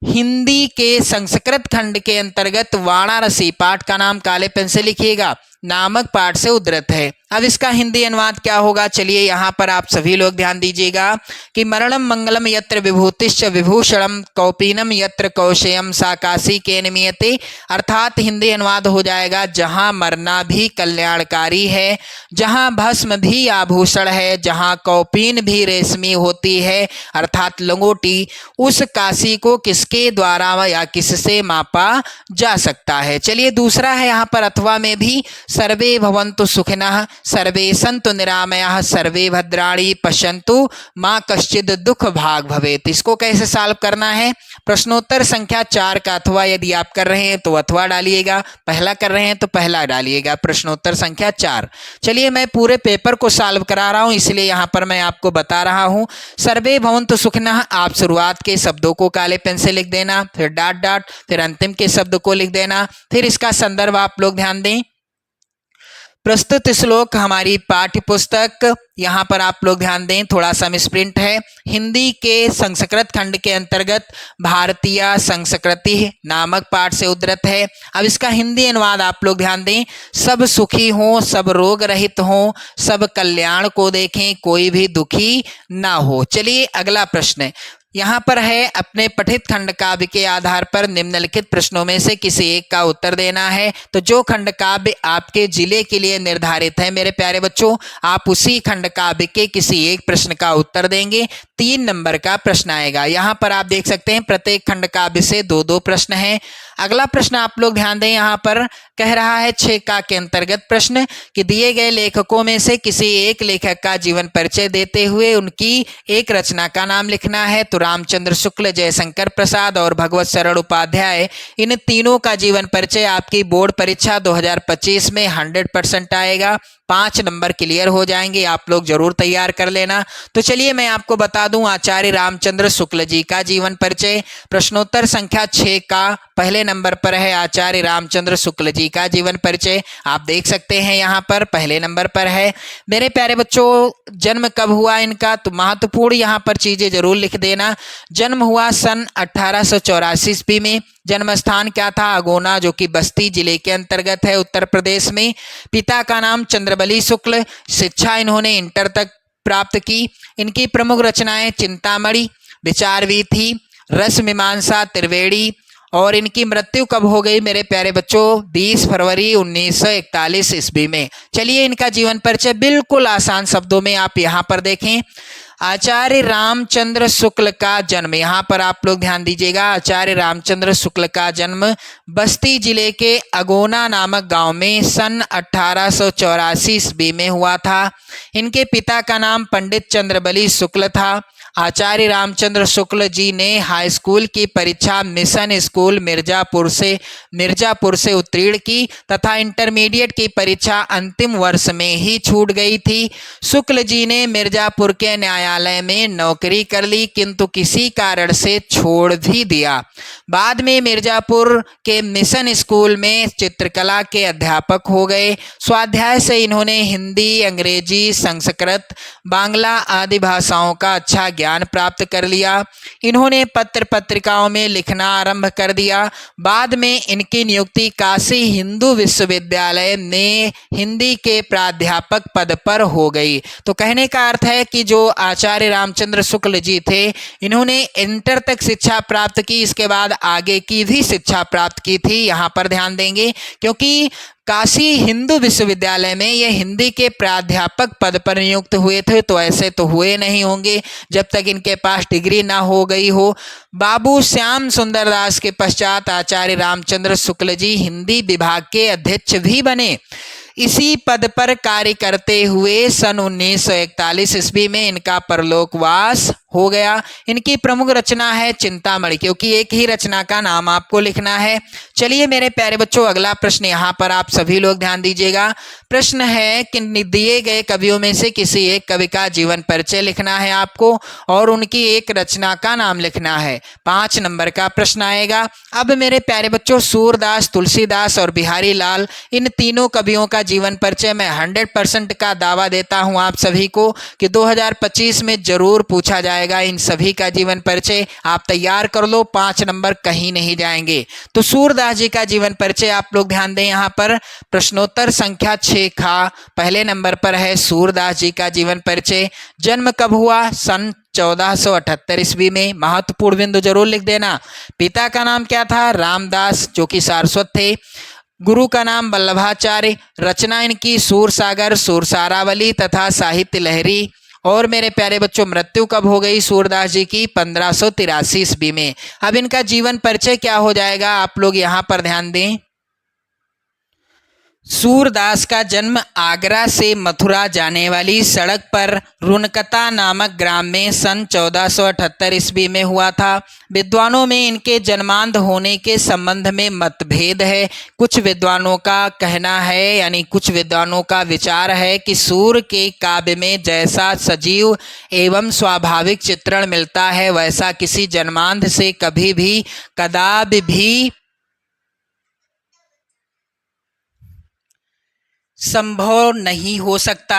हिंदी के संस्कृत खंड के अंतर्गत वाराणसी, पाठ का नाम काले पेन से लिखिएगा, नामक पाठ से उद्धृत है। अब इसका हिंदी अनुवाद क्या होगा, चलिए यहाँ पर आप सभी लोग ध्यान दीजिएगा कि मरणम मंगलम यत्र विभूतिश्च विभूषणम कौपीनम यत्र कौशेयम सा काशी केन मीयते। अर्थात हिंदी अनुवाद हो जाएगा जहाँ मरना भी कल्याणकारी है, जहाँ भस्म भी आभूषण है, जहाँ कौपीन भी रेशमी होती है अर्थात लंगोटी, उस काशी को किसके द्वारा या किससे मापा जा सकता है। चलिए दूसरा है यहाँ पर अथवा में भी, सर्वे भवन्तु सुखिनः सर्वे सन्तु निरामयाः सर्वे भद्राणि पश्यन्तु माँ कश्चित् दुख भाग भवेत्। इसको कैसे सॉल्व करना है, प्रश्नोत्तर संख्या 4 का अथवा यदि आप कर रहे हैं तो अथवा डालिएगा, पहला कर रहे हैं तो पहला डालिएगा, प्रश्नोत्तर संख्या 4। चलिए मैं पूरे पेपर को सॉल्व करा रहा हूं इसलिए यहाँ पर मैं आपको बता रहा हूं। सर्वे भवन्तु सुखिनः, आप शुरुआत के शब्दों को काले पेन से लिख देना, फिर डॉट डॉट, फिर अंतिम के शब्द को लिख देना। फिर इसका संदर्भ आप लोग ध्यान दें, प्रस्तुत श्लोक हमारी पाठ्य पुस्तक, यहाँ पर आप लोग ध्यान दें थोड़ा सा मिसप्रिंट है, हिंदी के संस्कृत खंड के अंतर्गत भारतीय संस्कृति नामक पाठ से उद्धृत है। अब इसका हिंदी अनुवाद आप लोग ध्यान दें, सब सुखी हों, सब रोग रहित हों, सब कल्याण को देखें, कोई भी दुखी ना हो। चलिए अगला प्रश्न, यहाँ पर है अपने पठित खंड काव्य के आधार पर निम्नलिखित प्रश्नों में से किसी एक का उत्तर देना है। तो जो खंड काव्य आपके जिले के लिए निर्धारित है मेरे प्यारे बच्चों, आप उसी खंड काव्य के किसी एक प्रश्न का उत्तर देंगे। 3 नंबर का प्रश्न आएगा। यहाँ पर आप देख सकते हैं प्रत्येक खंड काव्य से 2-2 प्रश्न हैं। अगला प्रश्न आप लोग ध्यान दें, यहाँ पर कह रहा है 6 का के अंतर्गत प्रश्न कि दिए गए लेखकों में से किसी एक लेखक का जीवन परिचय देते हुए उनकी एक रचना का नाम लिखना है। तो रामचंद्र शुक्ल, जयशंकर प्रसाद और भगवत शरण उपाध्याय, इन तीनों का जीवन परिचय आपकी बोर्ड परीक्षा 2025 में 100% आएगा। 5 नंबर क्लियर हो जाएंगे, आप लोग जरूर तैयार कर लेना। तो चलिए मैं आपको बता दूं आचार्य रामचंद्र शुक्ल जी का जीवन परिचय। प्रश्नोत्तर संख्या 6 का पहले नंबर पर है आचार्य रामचंद्र शुक्ल जी का जीवन परिचय। आप देख सकते हैं यहाँ पर पहले नंबर पर है। मेरे प्यारे बच्चों, जन्म कब हुआ इनका, तो महत्वपूर्ण यहाँ पर चीजें जरूर लिख देना। जन्म हुआ सन 1884 ईस्वी में। जन्म स्थान क्या था, अगोना, जो कि बस्ती जिले के अंतर्गत है उत्तर प्रदेश में। पिता का नाम चंद्रबली शुक्ल। शिक्षा इन्होंने इंटर तक प्राप्त की। इनकी प्रमुख रचनाएं चिंतामणि, विचारवीथी थी, रस मीमांसा, त्रिवेणी। और इनकी मृत्यु कब हो गई मेरे प्यारे बच्चों, 20 फरवरी 1941 ईस्वी में। चलिए इनका जीवन परिचय बिल्कुल आसान शब्दों में आप यहाँ पर देखें। आचार्य रामचंद्र शुक्ल का जन्म, यहाँ पर आप लोग ध्यान दीजिएगा, आचार्य रामचंद्र शुक्ल का जन्म बस्ती जिले के अगोना नामक गांव में सन 1884 ईस्वी में हुआ था। इनके पिता का नाम पंडित चंद्रबली शुक्ल था। आचार्य रामचंद्र शुक्ल जी ने हाई स्कूल की परीक्षा मिशन स्कूल मिर्जापुर से उत्तीर्ण की तथा इंटरमीडिएट की परीक्षा अंतिम वर्ष में ही छूट गई थी। शुक्ल जी ने मिर्जापुर के न्यायालय में नौकरी कर ली, किंतु किसी कारण से छोड़ भी दिया। बाद में मिर्जापुर के मिशन स्कूल में चित्रकला के अध्यापक हो गए। स्वाध्याय से इन्होंने हिंदी, अंग्रेजी, संस्कृत, बांग्ला आदि भाषाओं का अच्छा ज्ञान प्राप्त कर लिया। इन्होंने पत्र पत्रिकाओं में लिखना आरंभ कर दिया। बाद में इनकी नियुक्ति काशी हिंदू विश्वविद्यालय में हिंदी के प्राध्यापक पद पर हो गई। तो कहने का अर्थ है कि जो आचार्य रामचंद्र शुक्ल जी थे, इन्होंने इंटर तक शिक्षा प्राप्त की, इसके बाद आगे की भी शिक्षा प्राप्त की थी। यहाँ पर ध्यान देंगे क्योंकि काशी हिंदू विश्वविद्यालय में ये हिंदी के प्राध्यापक पद पर नियुक्त हुए थे, तो ऐसे तो हुए नहीं होंगे जब तक इनके पास डिग्री ना हो गई हो। बाबू श्याम सुंदर दास के पश्चात आचार्य रामचंद्र शुक्ल जी हिंदी विभाग के अध्यक्ष भी बने। इसी पद पर कार्य करते हुए सन 1941 ईस्वी में इनका परलोकवास हो गया। इनकी प्रमुख रचना है चिंतामणि, क्योंकि एक ही रचना का नाम आपको लिखना है। चलिए मेरे प्यारे बच्चों, अगला प्रश्न यहाँ पर आप सभी लोग ध्यान दीजिएगा। प्रश्न है कि दिए गए कवियों में से किसी एक कवि का जीवन परिचय लिखना है आपको और उनकी एक रचना का नाम लिखना है। 5 नंबर का प्रश्न आएगा। अब मेरे प्यारे बच्चों, सूरदास, तुलसीदास और बिहारी लाल, इन तीनों कवियों का जीवन परिचय मैं 100% का दावा देता हूं आप सभी को कि 2025 में जरूर पूछा जाएगा। इन सभी का जीवन परिचय आप तैयार कर लो, 5 नंबर कहीं नहीं जाएंगे। तो सूरदास जी का जीवन परिचय आप लोग ध्यान दें। यहाँ पर प्रश्नोत्तर संख्या 6 का पहले नंबर पर है सूरदास जी का जीवन परिचय। जन्म कब हुआ, सन 1478 ईस्वी में। महत्वपूर्ण बिंदु जरूर लिख देना। पिता का नाम क्या था, रामदास, जो कि सारस्वत थे। गुरु का नाम वल्लभाचार्य। रचना इनकी सूरसागर, सूरसारावली तथा साहित्य लहरी। और मेरे प्यारे बच्चों, मृत्यु कब हो गई सूरदास जी की, 1583 ईस्वी में। अब इनका जीवन परिचय क्या हो जाएगा, आप लोग यहाँ पर ध्यान दें। सूरदास का जन्म आगरा से मथुरा जाने वाली सड़क पर रुनकता नामक ग्राम में सन 1478 ईस्वी में हुआ था। विद्वानों में इनके जन्मांध होने के संबंध में मतभेद है। कुछ विद्वानों का कहना है, यानी कुछ विद्वानों का विचार है कि सूर के काव्य में जैसा सजीव एवं स्वाभाविक चित्रण मिलता है, वैसा किसी जन्मांध से कभी भी कदापि भी संभव नहीं हो सकता।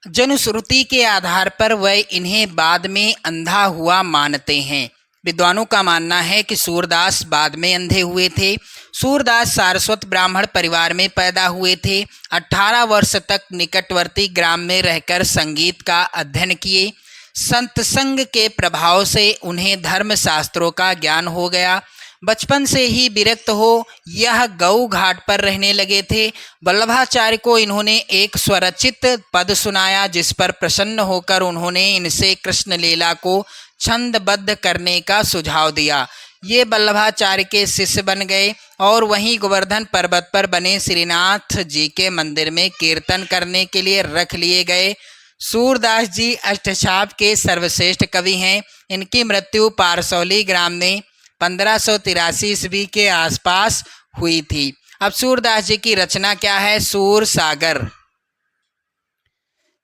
जनुश्रुति के आधार पर वह इन्हें बाद में अंधा हुआ मानते हैं। विद्वानों का मानना है कि सूरदास बाद में अंधे हुए थे। सूरदास सारस्वत ब्राह्मण परिवार में पैदा हुए थे। 18 वर्ष तक निकटवर्ती ग्राम में रहकर संगीत का अध्ययन किए। संत संग के प्रभाव से उन्हें धर्म शास्त्रों का ज्ञान हो गया। बचपन से ही विरक्त हो यह गऊ घाट पर रहने लगे थे। वल्लभाचार्य को इन्होंने एक स्वरचित पद सुनाया, जिस पर प्रसन्न होकर उन्होंने इनसे कृष्ण लीला को छंदबद्ध करने का सुझाव दिया। ये वल्लभाचार्य के शिष्य बन गए और वहीं गोवर्धन पर्वत पर बने श्रीनाथ जी के मंदिर में कीर्तन करने के लिए रख लिए गए। सूरदास जी अष्टछाप के सर्वश्रेष्ठ कवि हैं। इनकी मृत्यु पारसौली ग्राम में 1583 ईस्वी के आसपास हुई थी। अब सूरदास जी की रचना क्या है? सूर सागर।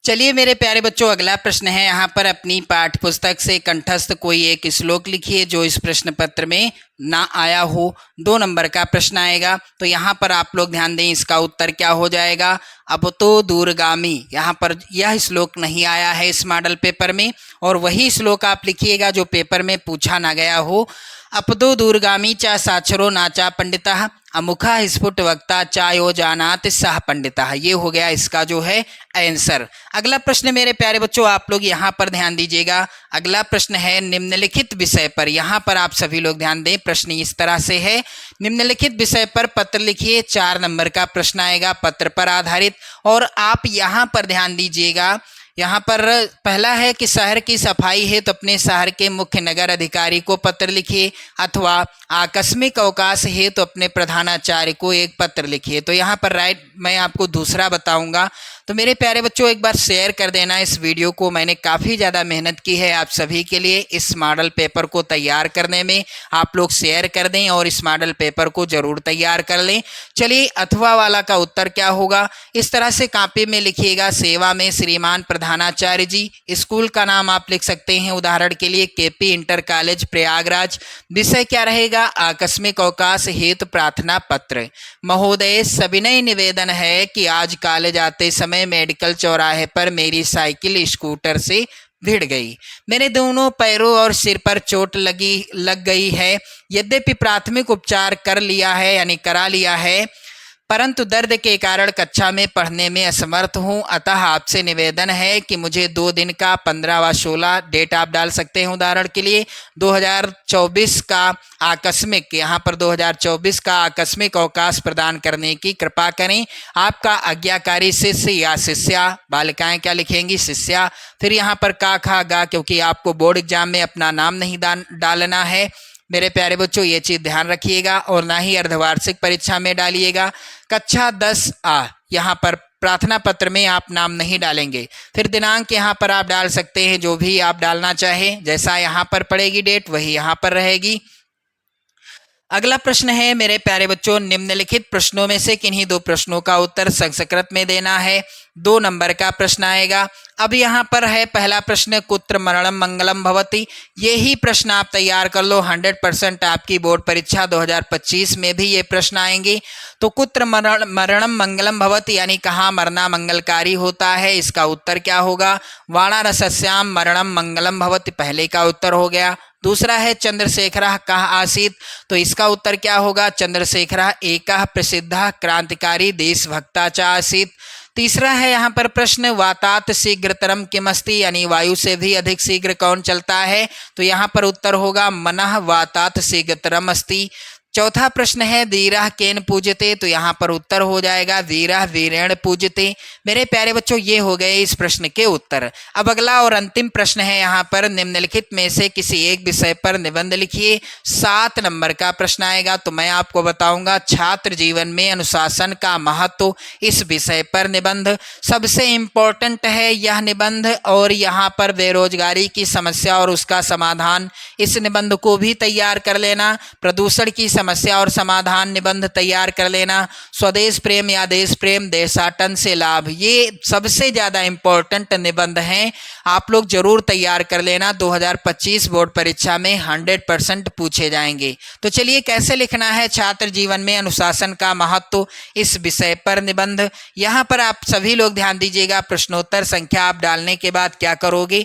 चलिए मेरे प्यारे बच्चों, अगला प्रश्न है। यहाँ पर अपनी पाठ्य पुस्तक से कंठस्थ कोई एक श्लोक लिखिए जो इस प्रश्न पत्र में ना आया हो। 2 नंबर का प्रश्न आएगा। तो यहाँ पर आप लोग ध्यान दें, इसका उत्तर क्या हो जाएगा? अब तो दूरगामी। यहाँ पर यह श्लोक नहीं आया है इस मॉडल पेपर में, और वही श्लोक आप लिखिएगा जो पेपर में पूछा ना गया हो। अपदो दूरगामी चा साक्षरो नाचा पंडितः अमुखा स्फुट वक्ता चा यो जानात सह पंडितः। ये हो गया इसका जो है आंसर। अगला प्रश्न मेरे प्यारे बच्चों, आप लोग यहाँ पर ध्यान दीजिएगा। अगला प्रश्न है निम्नलिखित विषय पर। यहाँ पर आप सभी लोग ध्यान दें, प्रश्न इस तरह से है। निम्नलिखित विषय पर पत्र लिखिए। 4 नंबर का प्रश्न आएगा पत्र पर आधारित। और आप यहाँ पर ध्यान दीजिएगा, यहाँ पर पहला है कि शहर की सफाई है तो अपने शहर के मुख्य नगर अधिकारी को पत्र लिखिए, अथवा आकस्मिक अवकाश है तो अपने प्रधानाचार्य को एक पत्र लिखिए। तो यहाँ पर राइट मैं आपको दूसरा बताऊंगा। तो मेरे प्यारे बच्चों, एक बार शेयर कर देना इस वीडियो को। मैंने काफ़ी ज़्यादा मेहनत की है आप सभी के लिए इस मॉडल पेपर को तैयार करने में। आप लोग शेयर कर दें और इस मॉडल पेपर को ज़रूर तैयार कर लें। चलिए अथवा वाला का उत्तर क्या होगा? इस तरह से कॉपी में लिखिएगा, सेवा में श्रीमान प्रधानाचार्य जी। स्कूल का नाम आप लिख सकते हैं उदाहरण के लिए केपी इंटर कॉलेज प्रयागराज। विषय क्या रहेगा? आकस्मिक अवकाश हेतु प्रार्थना पत्र। महोदय, सविनय निवेदन है कि आज कॉलेज आते समय मेडिकल चौराहे पर मेरी साइकिल स्कूटर से भिड़ गई। मेरे दोनों पैरों और सिर पर चोट लग गई है। यद्यपि प्राथमिक उपचार करा लिया है, परंतु दर्द के कारण कक्षा में पढ़ने में असमर्थ हूँ। अतः आपसे निवेदन है कि मुझे 2 दिन का 15 व 16 डेट आप डाल सकते हैं उदाहरण के लिए 2024 का आकस्मिक, यहाँ पर 2024 का आकस्मिक अवकाश प्रदान करने की कृपा करें। आपका आज्ञाकारी शिष्य या शिष्या, बालिकाएं क्या लिखेंगी? शिष्या। फिर यहाँ पर का खा गा, क्योंकि आपको बोर्ड एग्जाम में अपना नाम नहीं डालना है। मेरे प्यारे बच्चों, ये चीज़ ध्यान रखिएगा और ना ही अर्धवार्षिक परीक्षा में डालिएगा। कक्षा 10 आ, यहाँ पर प्रार्थना पत्र में आप नाम नहीं डालेंगे। फिर दिनांक यहाँ पर आप डाल सकते हैं जो भी आप डालना चाहें। जैसा यहाँ पर पड़ेगी डेट वही यहाँ पर रहेगी। अगला प्रश्न है मेरे प्यारे बच्चों, निम्नलिखित प्रश्नों में से किन्हीं 2 प्रश्नों का उत्तर संस्कृत में देना है। 2 नंबर का प्रश्न आएगा। अब यहाँ पर है पहला प्रश्न, कुत्र मरणम मंगलम भवति। यही प्रश्न आप तैयार कर लो, 100% आपकी बोर्ड परीक्षा 2025 में भी ये प्रश्न आएंगे। तो कुत्र मरणम मंगलम भवति यानी कहाँ मरना मंगलकारी होता है, इसका उत्तर क्या होगा? वाणारस्याम मरणम मंगलम भवति, पहले का उत्तर हो गया। दूसरा है चंद्रशेखरः कः आसीत्, तो इसका उत्तर क्या होगा? चंद्रशेखरः एकः प्रसिद्धः क्रांतिकारी देशभक्ता च आसीत्। तीसरा है यहाँ पर प्रश्न, वातात शीघ्रतरम किमस्ति, यानी वायु से भी अधिक शीघ्र कौन चलता है? तो यहाँ पर उत्तर होगा मनः वातात शीघ्रतरम अस्ति। चौथा प्रश्न है धीरः केन पूज्यते, तो यहाँ पर उत्तर हो जाएगा धीरः वीरेण पूज्यते। मेरे प्यारे बच्चों, ये हो गए इस प्रश्न के उत्तर। अब अगला और अंतिम प्रश्न है यहाँ पर, निम्नलिखित में से किसी एक विषय पर निबंध लिखिए। 7 नंबर का प्रश्न आएगा। तो मैं आपको बताऊंगा छात्र जीवन में अनुशासन का महत्व, इस विषय पर निबंध सबसे इम्पोर्टेंट है यह निबंध। और यहाँ पर बेरोजगारी की समस्या और उसका समाधान, इस निबंध को भी तैयार कर लेना। प्रदूषण की समस्या और समाधान निबंध तैयार कर लेना। स्वदेश प्रेम या देश प्रेम, देशाटन से लाभ, ये सबसे ज़्यादा इम्पोर्टेंट निबंध हैं, आप लोग जरूर तैयार कर लेना। 2025 बोर्ड परीक्षा में 100% पूछे जाएंगे। तो चलिए कैसे लिखना है छात्र जीवन में अनुशासन का महत्व, इस विषय पर निबंध। यहाँ पर आप सभी लोग ध्यान दीजिएगा, प्रश्नोत्तर संख्या आप डालने के बाद क्या करोगे?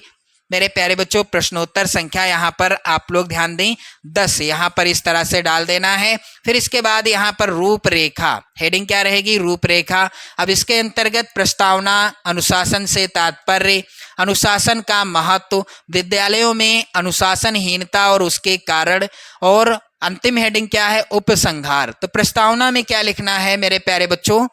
मेरे प्यारे बच्चों प्रश्नोत्तर संख्या यहाँ पर आप लोग ध्यान दें 10 यहाँ पर इस तरह से डाल देना है। फिर इसके बाद यहाँ पर रूपरेखा, हेडिंग क्या रहेगी? रूपरेखा। अब इसके अंतर्गत प्रस्तावना, अनुशासन से तात्पर्य, अनुशासन का महत्व, विद्यालयों में अनुशासनहीनता और उसके कारण, और अंतिम हेडिंग क्या है? उपसंहार। तो प्रस्तावना में क्या लिखना है मेरे प्यारे बच्चों?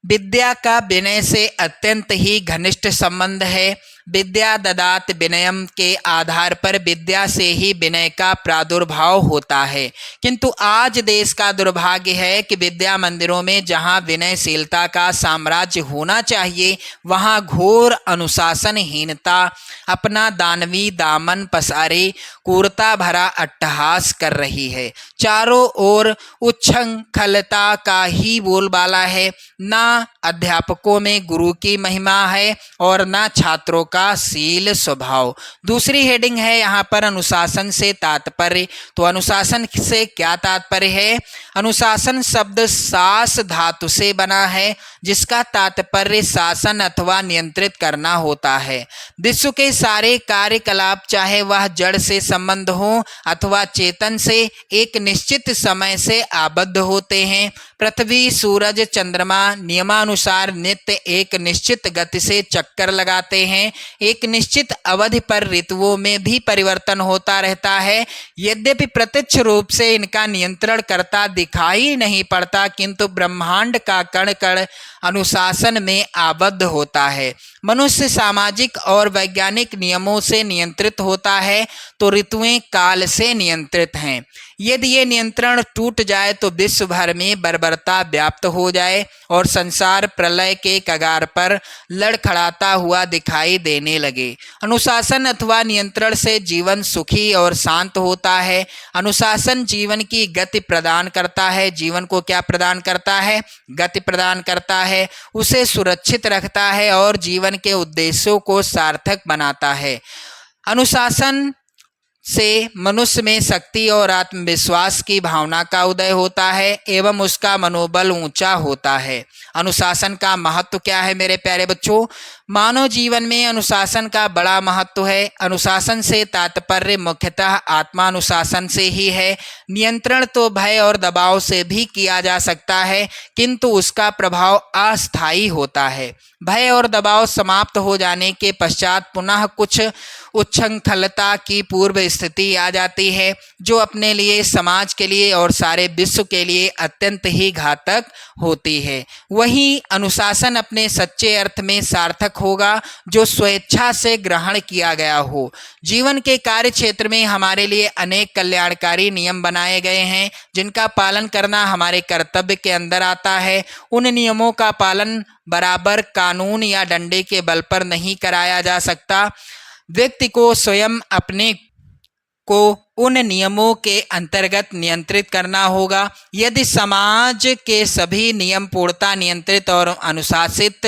विद्या का विनय से अत्यंत ही घनिष्ठ संबंध है। विद्या ददात विनयम के आधार पर विद्या से ही विनय का प्रादुर्भाव होता है। किंतु आज देश का दुर्भाग्य है कि विद्या मंदिरों में जहां विनयशीलता का साम्राज्य होना चाहिए, वहां घोर अनुशासनहीनता अपना दानवी दामन पसारे क्रूरता भरा अट्टहास कर रही है। चारों ओर उच्छृंखलता का ही बोलबाला है। ना अध्यापकों में गुरु की महिमा है और ना छात्रों का शील स्वभाव। दूसरी हेडिंग है यहाँ पर अनुशासन से तात्पर्य। तो अनुशासन से क्या तात्पर्य है? अनुशासन शब्द शास धातु से बना है, जिसका तात्पर्य शासन अथवा नियंत्रित करना होता है। विश्व के सारे कार्यकलाप, चाहे वह जड़ से संबंध हो अथवा चेतन से, एक निश्चित समय से आबद्ध होते हैं। पृथ्वी, सूरज, चंद्रमा नियमानुसार नित्य एक निश्चित गति से चक्कर लगाते हैं। एक निश्चित अवधि पर ऋतुओं में भी परिवर्तन होता रहता है। यद्यपि प्रत्यक्ष रूप से इनका नियंत्रण करता दिखाई नहीं पड़ता, किंतु ब्रह्मांड का कण कण अनुशासन में आबद्ध होता है। मनुष्य सामाजिक और वैज्ञानिक नियमों से नियंत्रित होता है, तो ऋतुएं काल से नियंत्रित हैं। यदि ये नियंत्रण टूट जाए तो विश्व भर में बर्बरता व्याप्त हो जाए और संसार प्रलय के कगार पर लड़खड़ाता हुआ दिखाई देने लगे। अनुशासन अथवा नियंत्रण से जीवन सुखी और शांत होता है। अनुशासन जीवन की गति प्रदान करता है। जीवन को क्या प्रदान करता है? गति प्रदान करता है, उसे सुरक्षित रखता है और जीवन के उद्देश्यों को सार्थक बनाता है। अनुशासन से मनुष्य में शक्ति और आत्मविश्वास की भावना का उदय होता है एवं उसका मनोबल ऊंचा होता है। अनुशासन का महत्व क्या है मेरे प्यारे बच्चों? मानव जीवन में अनुशासन का बड़ा महत्व है। अनुशासन से तात्पर्य मुख्यतः आत्मानुशासन से ही है। नियंत्रण तो भय और दबाव से भी किया जा सकता है, किंतु उसका प्रभाव अस्थायी होता है। भय और दबाव समाप्त हो जाने के पश्चात पुनः कुछ उच्छृंखलता की पूर्व स्थिति आ जाती है, जो अपने लिए, समाज के लिए और सारे विश्व के लिए अत्यंत ही घातक होती है। वही अनुशासन अपने सच्चे अर्थ में सार्थक होगा जो स्वेच्छा से ग्रहण किया गया हो। जीवन के कार्य क्षेत्र में हमारे लिए अनेक कल्याणकारी नियम बनाए गए हैं, जिनका पालन करना हमारे कर्तव्य के अंदर आता है। उन नियमों का पालन बराबर कानून या डंडे के बल पर नहीं कराया जा सकता। व्यक्ति को स्वयं अपने को उन नियमों के अंतर्गत नियंत्रित करना होगा। यदि समाज के सभी नियम पूर्णतः नियंत्रित और अनुशासित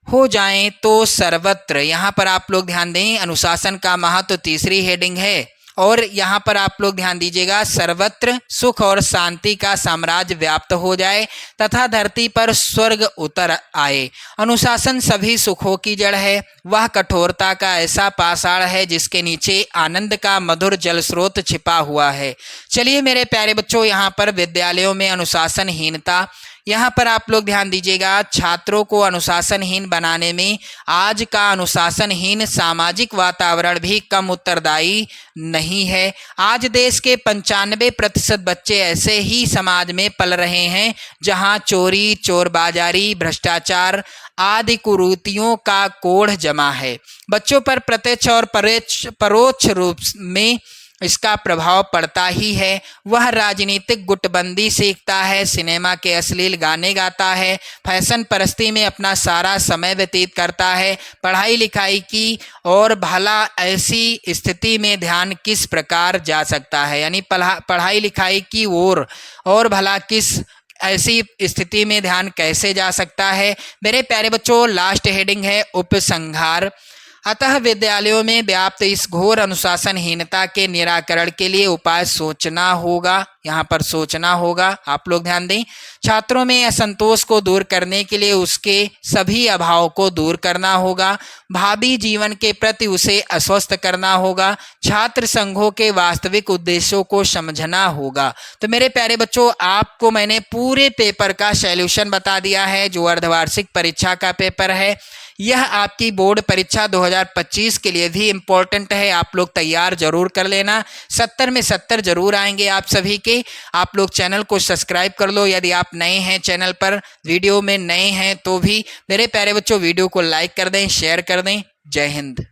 हो जाएं तो सर्वत्र, यहाँ पर आप लोग ध्यान दें, अनुशासन का महत्व तीसरी हेडिंग है, और यहाँ पर आप लोग ध्यान दीजिएगा, सर्वत्र सुख और शांति का साम्राज्य व्याप्त हो जाए तथा धरती पर स्वर्ग उतर आए। अनुशासन सभी सुखों की जड़ है। वह कठोरता का ऐसा पाषाण है जिसके नीचे आनंद का मधुर जल स्रोत छिपा हुआ है। चलिए मेरे प्यारे बच्चों, यहाँ पर विद्यालयों में अनुशासनहीनता, यहाँ पर आप लोग ध्यान दीजिएगा, छात्रों को अनुशासनहीन बनाने में आज का अनुशासनहीन सामाजिक वातावरण भी कम उत्तरदायी नहीं है। आज देश के 95% बच्चे ऐसे ही समाज में पल रहे हैं जहाँ चोरी, चोरबाजारी, भ्रष्टाचार आदि कुरीतियों का कोढ़ जमा है। बच्चों पर प्रत्यक्ष और परोक्ष रूप में इसका प्रभाव पड़ता ही है। वह राजनीतिक गुटबंदी सीखता है, सिनेमा के अश्लील गाने गाता है, फैशन परस्ती में अपना सारा समय व्यतीत करता है। पढ़ाई लिखाई की और भला ऐसी स्थिति में ध्यान किस प्रकार जा सकता है, यानी पढ़ाई लिखाई की ओर और भला किस ऐसी स्थिति में ध्यान कैसे जा सकता है। मेरे प्यारे बच्चों, लास्ट हेडिंग है उपसंहार। अतः विद्यालयों में व्याप्त इस घोर अनुशासनहीनता के निराकरण के लिए उपाय सोचना होगा। यहाँ पर सोचना होगा, आप लोग ध्यान दें। छात्रों में असंतोष को दूर करने के लिए उसके सभी अभाव को दूर करना होगा। भावी जीवन के प्रति उसे आश्वस्त करना होगा। छात्र संघों के वास्तविक उद्देश्यों को समझना होगा। तो मेरे प्यारे बच्चों, आपको मैंने पूरे पेपर का सॉल्यूशन बता दिया है जो अर्धवार्षिक परीक्षा का पेपर है। यह आपकी बोर्ड परीक्षा 2025 के लिए भी इम्पोर्टेंट है। आप लोग तैयार जरूर कर लेना। 70 में 70 जरूर आएंगे आप सभी के। आप लोग चैनल को सब्सक्राइब कर लो। यदि आप नए हैं चैनल पर, वीडियो में नए हैं तो भी मेरे प्यारे बच्चों वीडियो को लाइक कर दें, शेयर कर दें। जय हिंद।